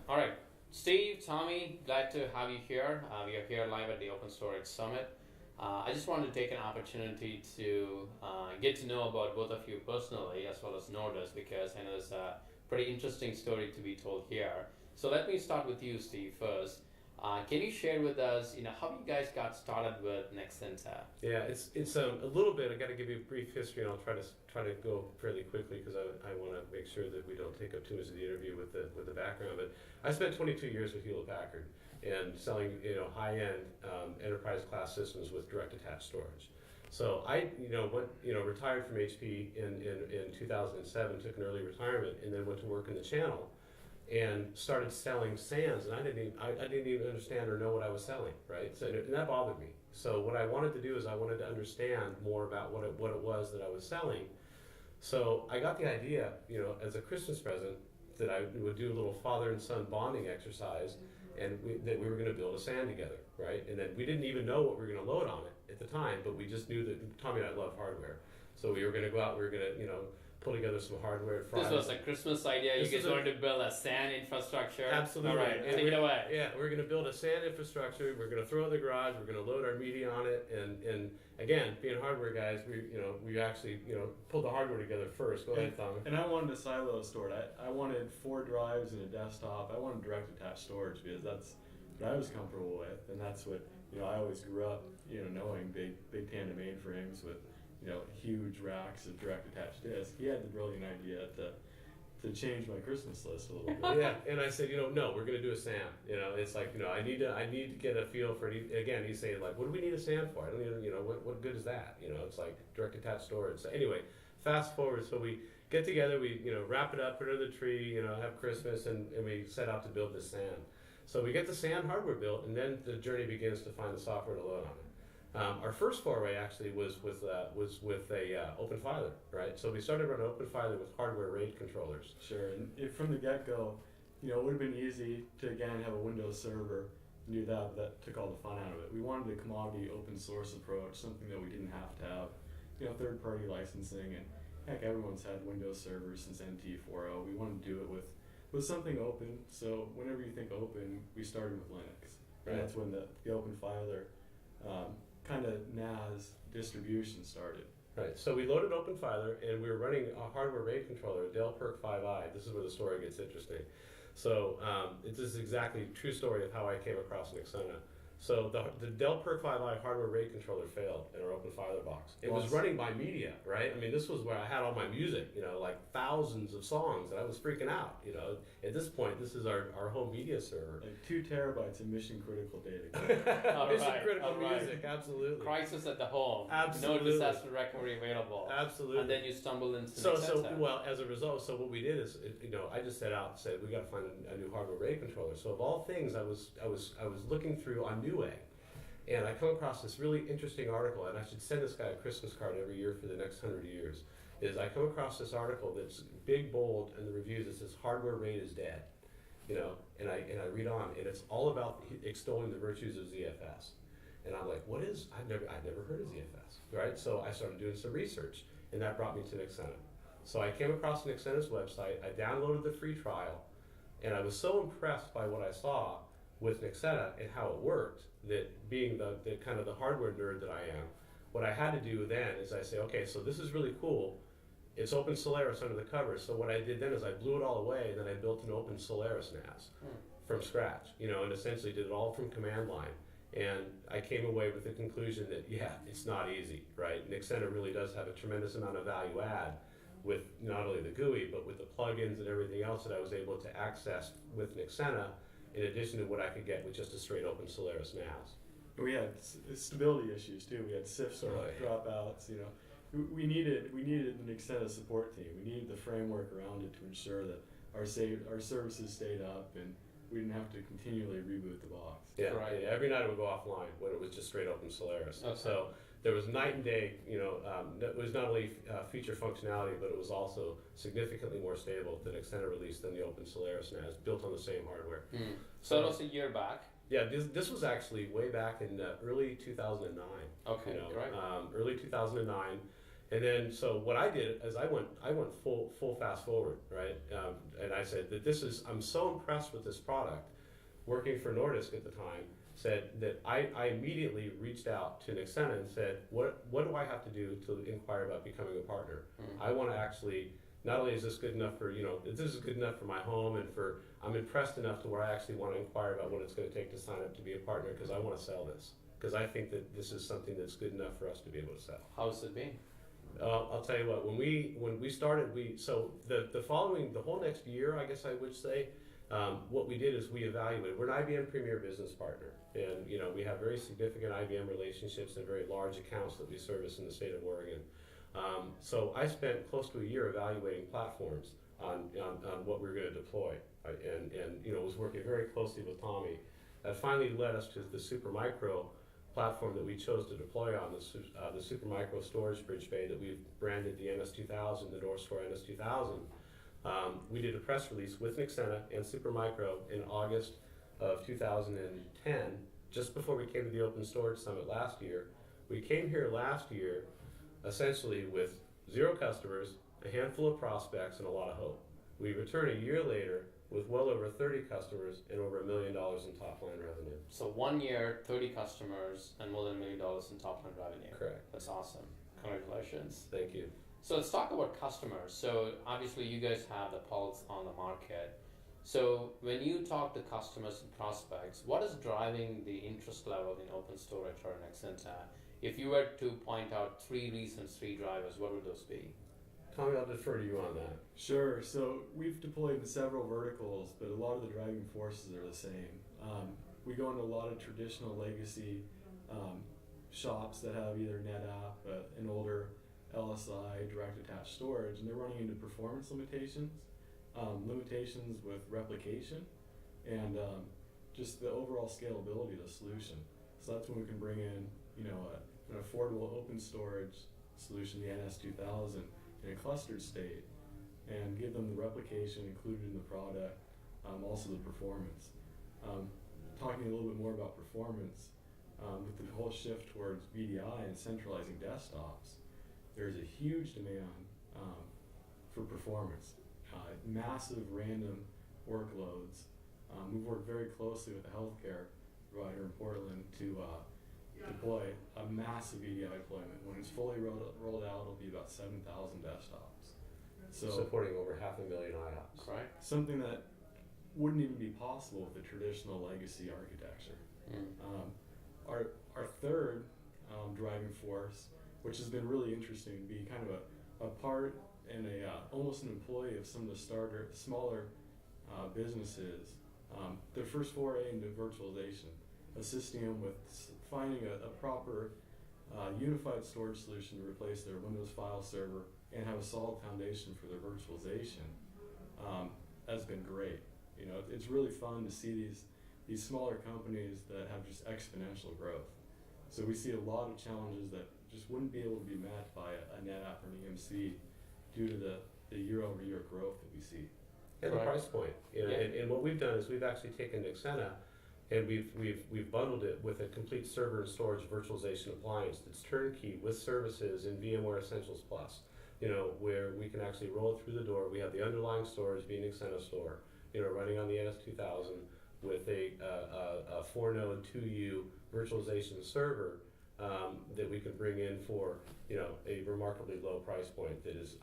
All right. Steve, Tommy, glad to have you here. We are here live at the Open Storage Summit. I just wanted to take an opportunity to get to know about both of you personally as well as Nordisk, because I know there's a pretty interesting story to be told here. So let me start with you, Steve, first. Can you share with us, how you guys got started with Nexenta? Yeah, it's a little bit. I got to give you a brief history, and I'll try to go fairly quickly because I want to make sure that we don't take up too much of the interview with the background. But I spent 22 years with Hewlett Packard and selling high-end enterprise class systems with direct attached storage. So I retired from HP in 2007, took an early retirement, and then went to work in the channel and started selling SANs, and I didn't even understand or know what I was selling, right? So and that bothered me. So what I wanted to do is I wanted to understand more about what it was that I was selling. So I got the idea, as a Christmas present, that I would do a little father and son bonding exercise, and that we were going to build a SAN together, right? And then we didn't even know what we were going to load on it at the time, but we just knew that Tommy and I love hardware. So we were going to go out, we were going to, pull together some hardware. This was a Christmas idea. You guys wanted to build a SAN infrastructure. Absolutely. All right, take it away. Yeah, we're going to build a SAN infrastructure. We're going to throw it in the garage. We're going to load our media on it. And again, being hardware guys, we actually pulled the hardware together first. Go ahead, Tom. And I wanted a silo stored. I wanted 4 drives and a desktop. I wanted direct attached storage because that's what I was comfortable with, and that's what I always grew up knowing big tandem mainframes with huge racks of direct attached disks. He had the brilliant idea to change my Christmas list a little bit. Yeah, and I said, no, we're going to do a SAN. It's like, I need to get a feel for it. Again, he's saying, like, what do we need a SAN for? I don't even, what good is that? It's like direct attached storage. So anyway, fast forward. So we get together, we wrap it up, put it under the tree, have Christmas, and we set out to build this SAN. So we get the SAN hardware built, and then the journey begins to find the software to load on it. Our first foray actually was with a OpenFiler, right? So we started running OpenFiler with hardware RAID controllers. Sure, and from the get-go, it would have been easy to again have a Windows server and do that, but that took all the fun out of it. We wanted a commodity open source approach, something that we didn't have to have, third-party licensing, and heck, everyone's had Windows servers since NT 4.0. We wanted to do it with something open. So whenever you think open, we started with Linux. Right. And that's when the OpenFiler kind of NAS distribution started. Right, so we loaded OpenFiler and we were running a hardware RAID controller, a Dell PERC 5i. This is where the story gets interesting. So this is exactly a true story of how I came across Nexenta. So the Dell PERC 5i hardware RAID controller failed in our OpenFiler box. It was running by media, right? I mean, this was where I had all my music, like thousands of songs, and I was freaking out. At this point, this is our home media server. Like 2 terabytes of mission critical data. Mission critical music, absolutely. Crisis at the home. Absolutely. No disaster recovery available. Absolutely. And then you stumbled into So as a result, so what we did is, I just set out and said we got to find a new hardware RAID controller. So of all things, I was looking through on Newegg, and I come across this really interesting article, and I should send this guy a Christmas card every year for the next 100 years. I come across this article that's big, bold, and the reviews, it says hardware RAID is dead, and I read on, and it's all about extolling the virtues of ZFS. And I'm like, I've never heard of ZFS, right? So I started doing some research, and that brought me to Nexenta. So I came across Nexenta's website, I downloaded the free trial, and I was so impressed by what I saw with Nexenta and how it worked, that being the kind of the hardware nerd that I am, what I had to do then is I say, okay, so this is really cool. It's Open Solaris under the covers. So what I did then is I blew it all away, and then I built an Open Solaris NAS from scratch, and essentially did it all from command line. And I came away with the conclusion that, it's not easy, right? Nexenta really does have a tremendous amount of value add with not only the GUI, but with the plugins and everything else that I was able to access with Nexenta, in addition to what I could get with just a straight Open Solaris NAS. We had stability issues too. We had CIFS dropouts. We needed an Nexenta support team. We needed the framework around it to ensure that our services stayed up and we didn't have to continually reboot the box. Yeah, right. Yeah, every night it would go offline when it was just straight Open Solaris. Okay. So there was night and day. It was not only feature functionality, but it was also significantly more stable than Nexenta released than the Open Solaris NAS, built on the same hardware. So that was a year back. Yeah, this was actually way back in early 2009. Okay, right. Early 2009. And then, so what I did is I went full fast forward, right? And I said that I'm so impressed with this product. Working for Nordisk at the time, said that I immediately reached out to Nexena and said, what do I have to do to inquire about becoming a partner? I want to actually, not only is this good enough for, this is good enough for my home and I'm impressed enough to where I actually want to inquire about what it's going to take to sign up to be a partner because I want to sell this. Because I think that this is something that's good enough for us to be able to sell. How's it been? I'll tell you what, when we started, the whole next year, I guess I would say, what we did is we evaluated. We're an IBM Premier Business Partner, and we have very significant IBM relationships and very large accounts that we service in the state of Oregon. So I spent close to a year evaluating platforms on what we were going to deploy, and was working very closely with Tommy. That finally led us to the Supermicro platform that we chose to deploy on, the Supermicro storage bridge bay that we've branded the NS2000, the Nordisk NS2000. We did a press release with Nexena and Supermicro in August of 2010, just before we came to the Open Storage Summit last year. We came here last year essentially with 0 customers, a handful of prospects, and a lot of hope. We return a year later with well over 30 customers and over $1 million in top line revenue. So 1 year, 30 customers, and more than $1 million in top line revenue. Correct. That's awesome. Congratulations. Thank you. So let's talk about customers. So obviously you guys have the pulse on the market. So when you talk to customers and prospects, what is driving the interest level in open storage or Nexenta? If you were to point out 3 reasons, 3 drivers, what would those be? Tommy, I'll defer to you on that. Sure. So we've deployed in several verticals, but a lot of the driving forces are the same. We go into a lot of traditional legacy shops that have either NetApp, an older LSI, direct attached storage, and they're running into performance limitations, limitations with replication, and just the overall scalability of the solution. So that's when we can bring in, an affordable open storage solution, the NS2000, in a clustered state, and give them the replication included in the product, also the performance. Talking a little bit more about performance, with the whole shift towards VDI and centralizing desktops, there's a huge demand for performance. Massive random workloads. We've worked very closely with a healthcare provider in Portland to deploy a massive VDI deployment. When it's fully rolled out, it'll be about 7,000 desktops. So supporting over 500,000 IOPS. Right. Something that wouldn't even be possible with a traditional legacy architecture. Our third driving force, which has been really interesting, to be kind of a part and almost an employee of some of the smaller businesses. Their first foray into virtualization, assisting them with finding a proper unified storage solution to replace their Windows file server and have a solid foundation for their virtualization, has been great. It's really fun to see these smaller companies that have just exponential growth. So we see a lot of challenges that just wouldn't be able to be met by a NetApp or an EMC due to the year-over-year growth that we see. And the price point. And what we've done is we've actually taken Nexena and we've bundled it with a complete server and storage virtualization appliance that's turnkey with services in VMware Essentials Plus, where we can actually roll it through the door. We have the underlying storage being Nexena Store, running on the NS2000 with a 4-node 2U virtualization server that we can bring in for a remarkably low price point that is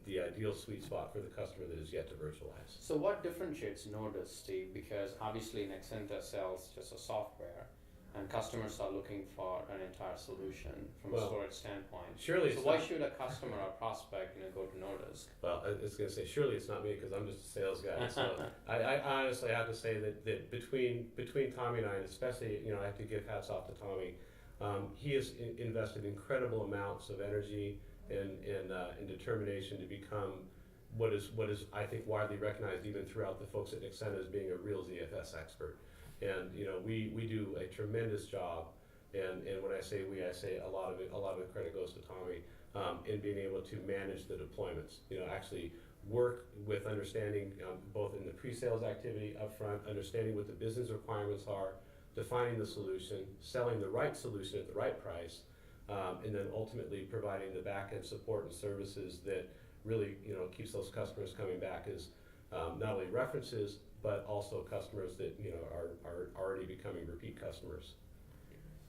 the ideal sweet spot for the customer that is yet to virtualize. So what differentiates Nordisk, Steve? Because obviously Nexenta sells just a software, and customers are looking for an entire solution from a storage standpoint. Surely. So why should a customer or prospect go to Nordisk? Well, I was going to say, surely it's not me because I'm just a sales guy. So I honestly have to say that between Tommy and I, and especially I have to give hats off to Tommy. He has invested incredible amounts of energy and determination to become what is I think widely recognized even throughout the folks at Nexena as being a real ZFS expert. And we do a tremendous job. And when I say we, I say a lot of the credit goes to Tommy in being able to manage the deployments. Actually work with understanding both in the pre-sales activity up front, understanding what the business requirements are, defining the solution, selling the right solution at the right price, and then ultimately providing the back-end support and services that really, keeps those customers coming back as not only references, but also customers that, are already becoming repeat customers.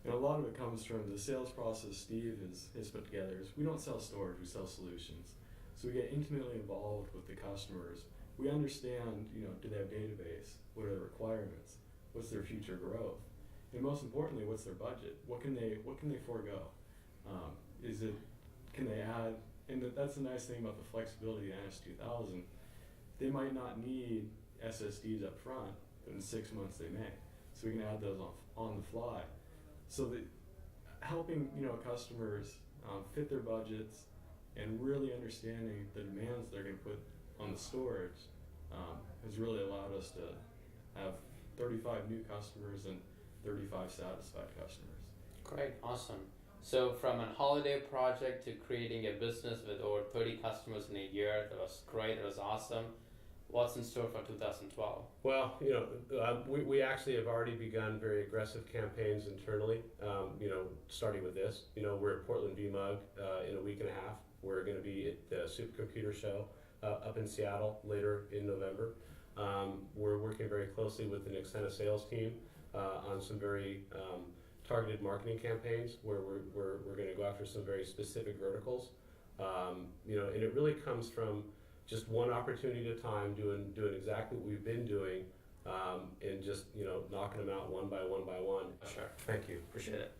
And a lot of it comes from the sales process Steve has put together. Is we don't sell storage, we sell solutions. So we get intimately involved with the customers. We understand, do they have database? What are the requirements? What's their future growth? And most importantly, what's their budget? What can they forego? Can they add? And that's the nice thing about the flexibility of the NS2000. They might not need SSDs up front, but in 6 months they may. So we can add those on the fly. So that helping customers fit their budgets and really understanding the demands they're going to put on the storage has really allowed us to have 35 new customers and 35 satisfied customers. Great, awesome. So from a holiday project to creating a business with over 30 customers in a year, that was great, it was awesome. What's in store for 2012? Well, we actually have already begun very aggressive campaigns internally, starting with this. We're at Portland VMUG in a week and a half. We're going to be at the Supercomputer Show up in Seattle later in November. We're working very closely with an Extended sales team on some very targeted marketing campaigns where we're going to go after some very specific verticals. And it really comes from just one opportunity at a time, doing exactly what we've been doing, and just knocking them out one by one by one. Sure. Thank you. Appreciate it.